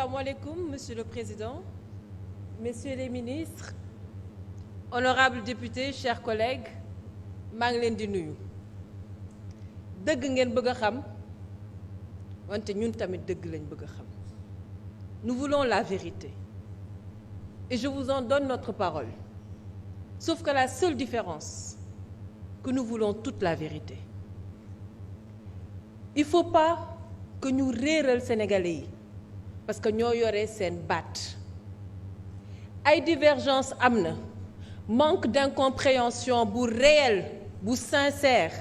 Asalaamaaleykum, Monsieur le Président, Messieurs les ministres, honorables députés, chers collègues, maa ngi leen di nuyu. Dëgg ngeen bëgg a xam wante ñun tamit dëgg lañ bëgg a xam. Nous voulons la vérité et je vous en donne notre parole. Sauf que la seule différence, que nous voulons toute la vérité. Il faut pas que ñu réeral Sénégalais yi parce que ñoo yore seen baat. Ay divergence am na, manque d'incompréhension bu réel bu sincère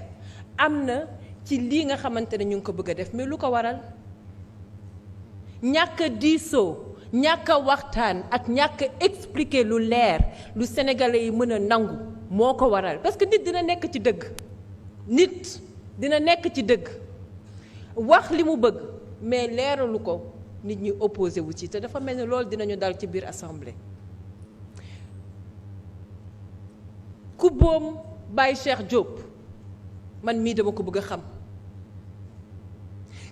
am na ci lii nga xamante ne ñu ngi ko bëgg a def, mais lu ko waral ñàkk a diisoo, ñàkk a waxtaan ak ñàkk a expliquer lu leer lu Sénégalais yi mën a nangu moo ko waral. Parce que nit dina nekk ci dëgg, nit dina nekk ci dëgg wax li mu bëgg mais leeralu ko nit ñi opposé wu ci te dafa mel ni loolu dinañu dal ci biir assemblée. ku boom Baye Cheikh Diop man mii dama ko bëgg a xam.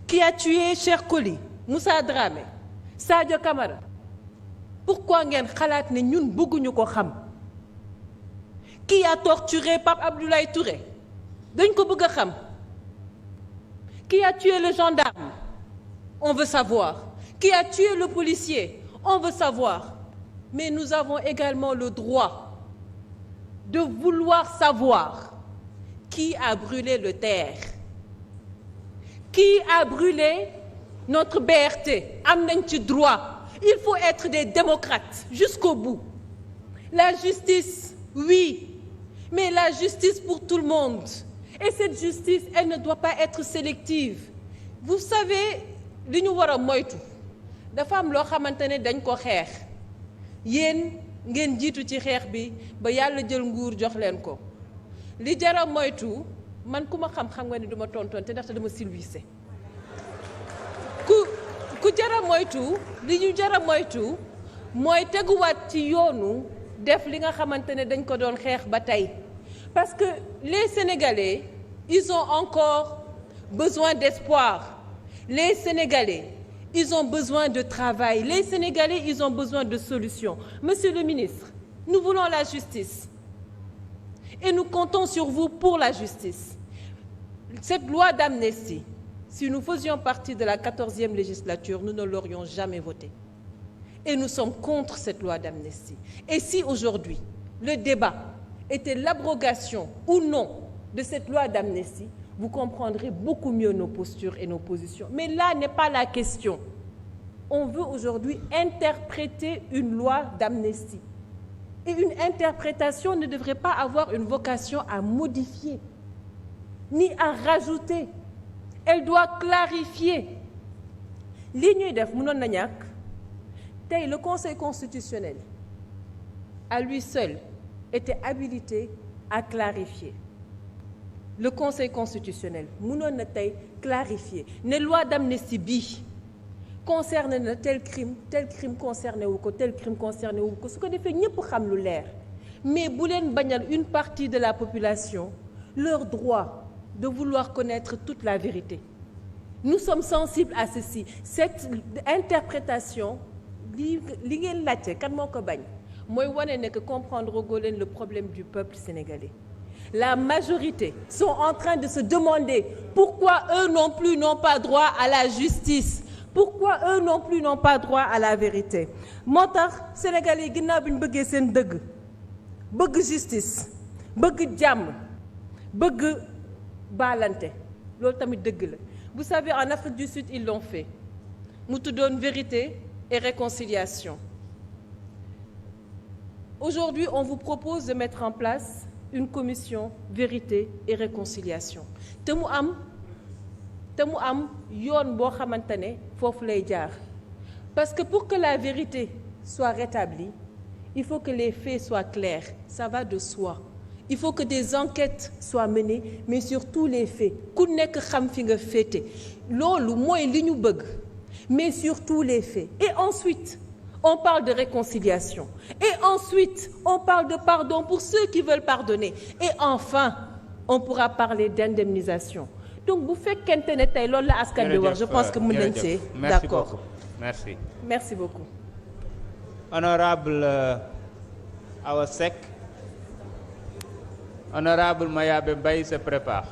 Qui a tué Cheikh Coly, Moussa Dramé, Sadio Camara, pourquoi ngeen xalaat ne ñun bëgguñu ko xam? Qui a torturé Pape Abdoulaye Touré, dañ ko bëgg a xam. Qui a tué le gendarme, on veut savoir. Qui a tué le policier, on veut savoir. Mais nous avons également le droit de vouloir savoir qui a brûlé le terre, qui a brûlé notre BRT. Am nañ ci droit. Il faut être des démocrates jusqu'au bout. La justice, oui, mais la justice pour tout le monde. Et cette justice, elle ne doit pas être sélective. Vous savez, li ñu war a moytu dafa am loo xamante ne dañ ko xeex yéen ngeen jiitu ci xeex bi ba yàlla jël nguur jox leen ko. Li jara moytu man ku ma xam-xam nga ni duma tontonte ndaxte dama silvissé. ku jara moytu li ñu jara moytu mooy teguwaat ci yoonu def li nga xamante ne dañ ko doon xeex ba tey. Parce que les Sénégalais, ils ont encore besoin d'espoir. Les Sénégalais, ils ont besoin de travail. Les Sénégalais, ils ont besoin de solutions. Monsieur le ministre, nous voulons la justice. Et nous comptons sur vous pour la justice. Cette loi d'amnistie, si nous faisions partie de la 14e législature, nous ne l'aurions jamais votée. Et nous sommes contre cette loi d'amnistie. Et si aujourd'hui, le débat était l'abrogation ou non de cette loi d'amnistie, vous comprendrez beaucoup mieux nos postures et nos positions. Mais là n'est pas la question. On veut aujourd'hui interpréter une loi d'amnistie. Et une interprétation ne devrait pas avoir une vocation à modifier, ni à rajouter. Elle doit clarifier. Li ñuy def mënoon na ñàkk tey le Conseil constitutionnel, à lui seul, était habilité à clarifier. Le Conseil constitutionnel mënoon na tey clarifier ne loi d'amnistie bii concerne na tel crime concerné wu ko tel crime concerné wu ko su ko defee ñëpp xam lu leer. Mais bu leen bañal une partie de la population leur droit de vouloir connaître toute la vérité. Nous sommes sensibles à ceci. Cette interprétation li ngeen laajte kan moo ko bañ mooy wane ne que comprendre goo leen le problème du peuple sénégalais. La majorité sont en train de se demander pourquoi eux non plus n'ont pas droit à la justice, pourquoi eux non plus n'ont pas droit à la vérité. Moo tax Sénégalais yi ginnaaw bi ñu bëggee seen dëgg bëgg justice bëgg jàmm bëgg baalante loolu tamit dëgg la. Vous savez, en Afrique du Sud ils l'ont fait mu tuddoon vérité et réconciliation. Aujourd'hui, on vous propose de mettre en place une commission vérité et réconciliation. te mu am yoon boo xamante ne foofu lay jaar. Parce que pour que la vérité soit rétablie, il faut que les faits soient clairs. Ça va de soi. Il faut que des enquêtes soient menées, mais surtout les faits. Ku nekk xam fi nga féete. Loolu mooy li ñu bëgg. Mais surtout les faits. Et ensuite, on parle de réconciliation. Et ensuite, on parle de pardon pour ceux qui veulent pardonner. Et enfin, on pourra parler d'indemnisation. Donc, bu fekkente ne tey loolu la askan bi wax, je pense que mën nañ see d'accord. Merci. Merci beaucoup. Honorable Awa Seck. Honorable Mayabe Mbaye se prépare.